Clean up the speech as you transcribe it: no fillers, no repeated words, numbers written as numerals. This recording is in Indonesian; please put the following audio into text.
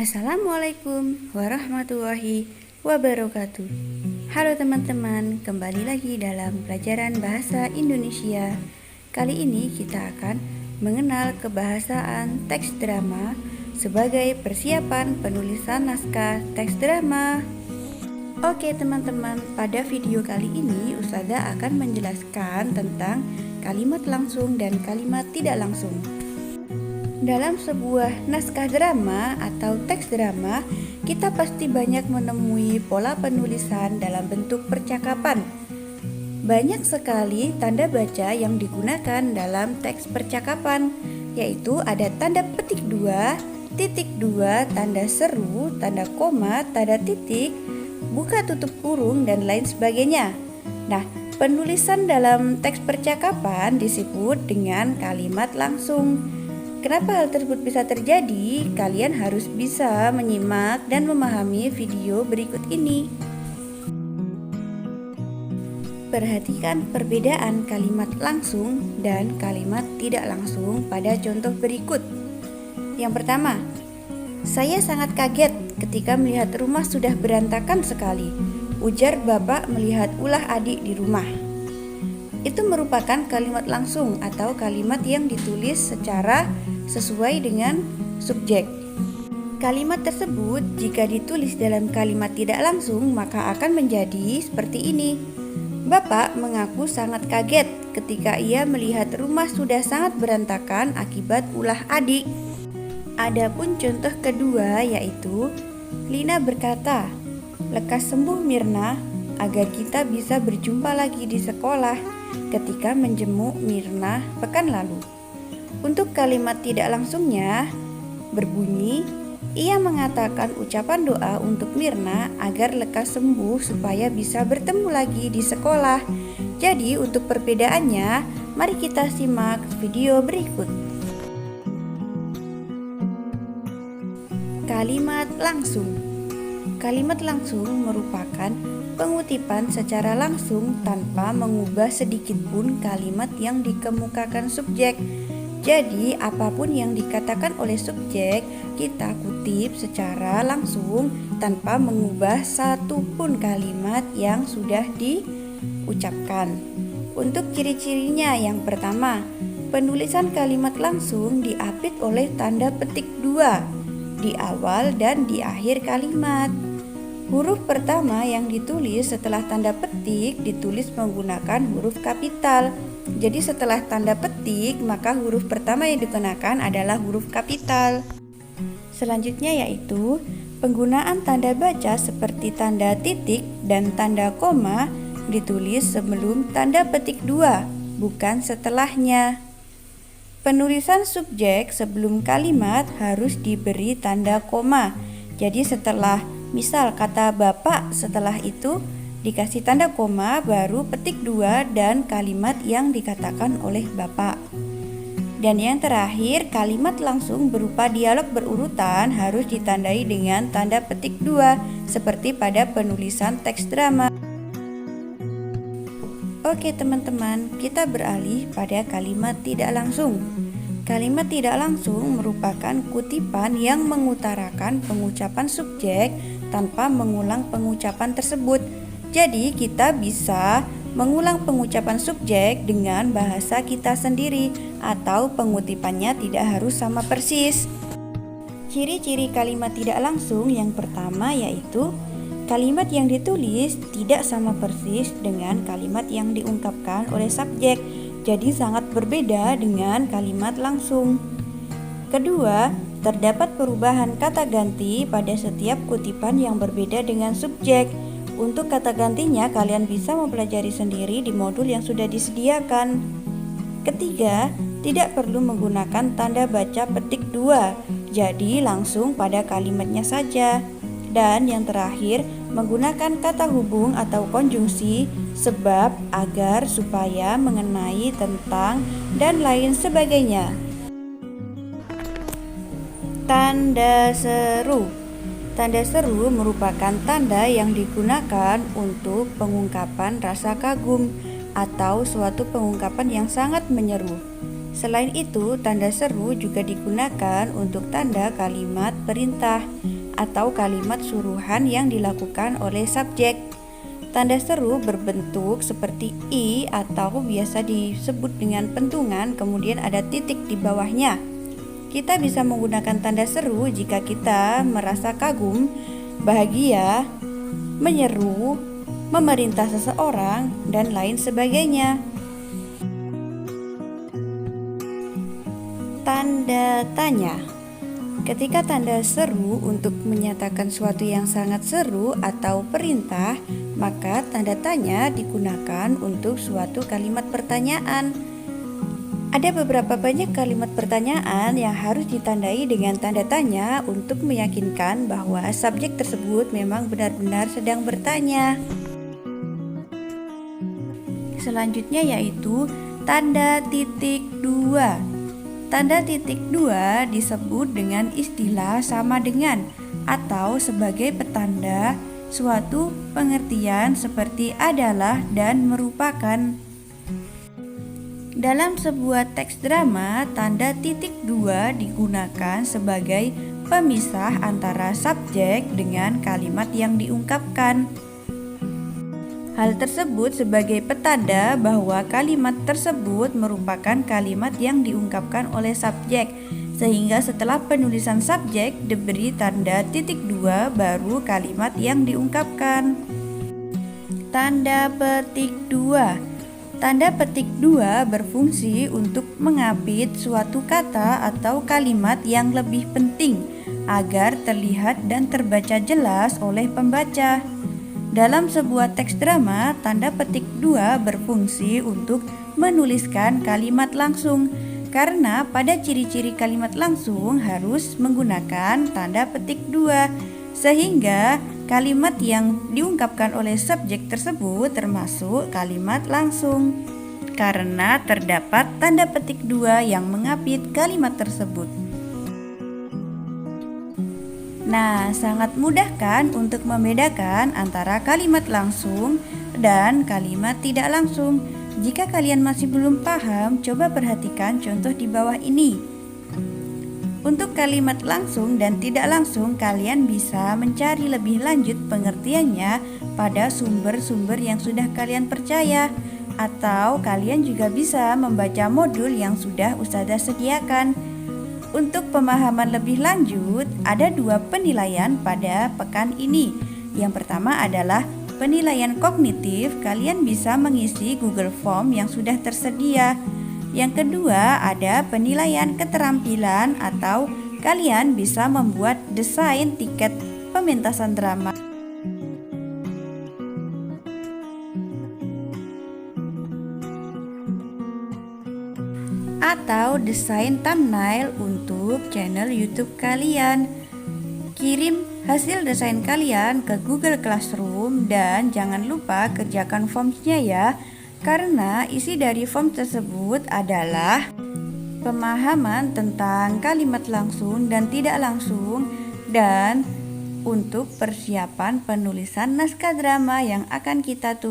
Assalamualaikum warahmatullahi wabarakatuh. Halo teman-teman, kembali lagi dalam pelajaran bahasa Indonesia. Kali ini kita akan mengenal kebahasaan teks drama sebagai persiapan penulisan naskah teks drama. Oke teman-teman, pada video kali ini Ustazah akan menjelaskan tentang kalimat langsung dan kalimat tidak langsung. Dalam sebuah naskah drama atau teks drama, kita pasti banyak menemui pola penulisan dalam bentuk percakapan. Banyak sekali tanda baca yang digunakan dalam teks percakapan, yaitu ada tanda petik 2, titik 2, tanda seru, tanda koma, tanda titik, buka tutup kurung, dan lain sebagainya. Nah, penulisan dalam teks percakapan disebut dengan kalimat langsung. Kenapa hal tersebut bisa terjadi? Kalian harus bisa menyimak dan memahami video berikut ini. Perhatikan perbedaan kalimat langsung dan kalimat tidak langsung pada contoh berikut. Yang pertama, saya sangat kaget ketika melihat rumah sudah berantakan sekali, ujar bapak melihat ulah adik di rumah. Itu merupakan kalimat langsung atau kalimat yang ditulis secara sesuai dengan subjek. Kalimat tersebut jika ditulis dalam kalimat tidak langsung maka akan menjadi seperti ini. Bapak mengaku sangat kaget ketika ia melihat rumah sudah sangat berantakan akibat ulah adik. Adapun contoh kedua yaitu Lina berkata, "Lekas sembuh Mirna agar kita bisa berjumpa lagi di sekolah." Ketika menjenguk Mirna pekan lalu. Untuk kalimat tidak langsungnya berbunyi, ia mengatakan ucapan doa untuk Mirna agar lekas sembuh supaya bisa bertemu lagi di sekolah. Jadi untuk perbedaannya, mari kita simak video berikut. Kalimat langsung. Kalimat langsung merupakan pengutipan secara langsung tanpa mengubah sedikitpun kalimat yang dikemukakan subjek. Jadi, apapun yang dikatakan oleh subjek, kita kutip secara langsung tanpa mengubah satu pun kalimat yang sudah diucapkan. Untuk ciri-cirinya yang pertama, penulisan kalimat langsung diapit oleh tanda petik 2 di awal dan di akhir kalimat. Huruf pertama yang ditulis setelah tanda petik ditulis menggunakan huruf kapital. Jadi setelah tanda petik maka huruf pertama yang digunakan adalah huruf kapital. Selanjutnya yaitu penggunaan tanda baca seperti tanda titik dan tanda koma ditulis sebelum tanda petik 2, bukan setelahnya. Penulisan subjek sebelum kalimat harus diberi tanda koma. Jadi setelah misal kata bapak, setelah itu dikasih tanda koma baru petik 2 dan kalimat yang dikatakan oleh bapak. Dan yang terakhir, kalimat langsung berupa dialog berurutan harus ditandai dengan tanda petik 2 seperti pada penulisan teks drama. Oke teman-teman, kita beralih pada kalimat tidak langsung. Kalimat tidak langsung merupakan kutipan yang mengutarakan pengucapan subjek tanpa mengulang pengucapan tersebut. Jadi kita bisa mengulang pengucapan subjek dengan bahasa kita sendiri atau pengutipannya tidak harus sama persis. Ciri-ciri kalimat tidak langsung yang pertama yaitu kalimat yang ditulis tidak sama persis dengan kalimat yang diungkapkan oleh subjek. Jadi sangat berbeda dengan kalimat langsung. Kedua, terdapat perubahan kata ganti pada setiap kutipan yang berbeda dengan subjek. Untuk kata gantinya kalian bisa mempelajari sendiri di modul yang sudah disediakan. Ketiga, tidak perlu menggunakan tanda baca petik 2, jadi langsung pada kalimatnya saja. Dan yang terakhir, menggunakan kata hubung atau konjungsi sebab, agar, supaya, mengenai, tentang, dan lain sebagainya. Tanda seru. Tanda seru merupakan tanda yang digunakan untuk pengungkapan rasa kagum atau suatu pengungkapan yang sangat menyeru. Selain itu, tanda seru juga digunakan untuk tanda kalimat perintah atau kalimat suruhan yang dilakukan oleh subjek. Tanda seru berbentuk seperti I atau biasa disebut dengan pentungan, kemudian ada titik di bawahnya. Kita bisa menggunakan tanda seru jika kita merasa kagum, bahagia, menyeru, memerintah seseorang, dan lain sebagainya. Tanda tanya. Ketika tanda seru untuk menyatakan suatu yang sangat seru atau perintah, maka tanda tanya digunakan untuk suatu kalimat pertanyaan. Ada beberapa banyak kalimat pertanyaan yang harus ditandai dengan tanda tanya untuk meyakinkan bahwa subjek tersebut memang benar-benar sedang bertanya. Selanjutnya yaitu tanda titik dua. Tanda titik dua disebut dengan istilah sama dengan atau sebagai petanda suatu pengertian seperti adalah dan merupakan. Dalam sebuah teks drama, tanda titik dua digunakan sebagai pemisah antara subjek dengan kalimat yang diungkapkan. Hal tersebut sebagai petanda bahwa kalimat tersebut merupakan kalimat yang diungkapkan oleh subjek, sehingga setelah penulisan subjek diberi tanda titik dua baru kalimat yang diungkapkan. Tanda petik dua. Tanda petik dua berfungsi untuk mengapit suatu kata atau kalimat yang lebih penting agar terlihat dan terbaca jelas oleh pembaca. Dalam sebuah teks drama, tanda petik dua berfungsi untuk menuliskan kalimat langsung, karena pada ciri-ciri kalimat langsung harus menggunakan tanda petik dua, sehingga kalimat yang diungkapkan oleh subjek tersebut termasuk kalimat langsung, karena terdapat tanda petik dua yang mengapit kalimat tersebut. Nah, sangat mudah kan untuk membedakan antara kalimat langsung dan kalimat tidak langsung. Jika kalian masih belum paham, coba perhatikan contoh di bawah ini. Untuk kalimat langsung dan tidak langsung, kalian bisa mencari lebih lanjut pengertiannya pada sumber-sumber yang sudah kalian percaya, atau kalian juga bisa membaca modul yang sudah Ustazah sediakan. Untuk pemahaman lebih lanjut, ada 2 penilaian pada pekan ini. Yang pertama adalah penilaian kognitif. Kalian bisa mengisi Google Form yang sudah tersedia. Yang kedua ada penilaian keterampilan, atau kalian bisa membuat desain tiket pementasan drama atau desain thumbnail untuk channel YouTube kalian. Kirim hasil desain kalian ke Google Classroom dan jangan lupa kerjakan formsnya ya, karena isi dari form tersebut adalah pemahaman tentang kalimat langsung dan tidak langsung, dan untuk persiapan penulisan naskah drama yang akan kita tulis.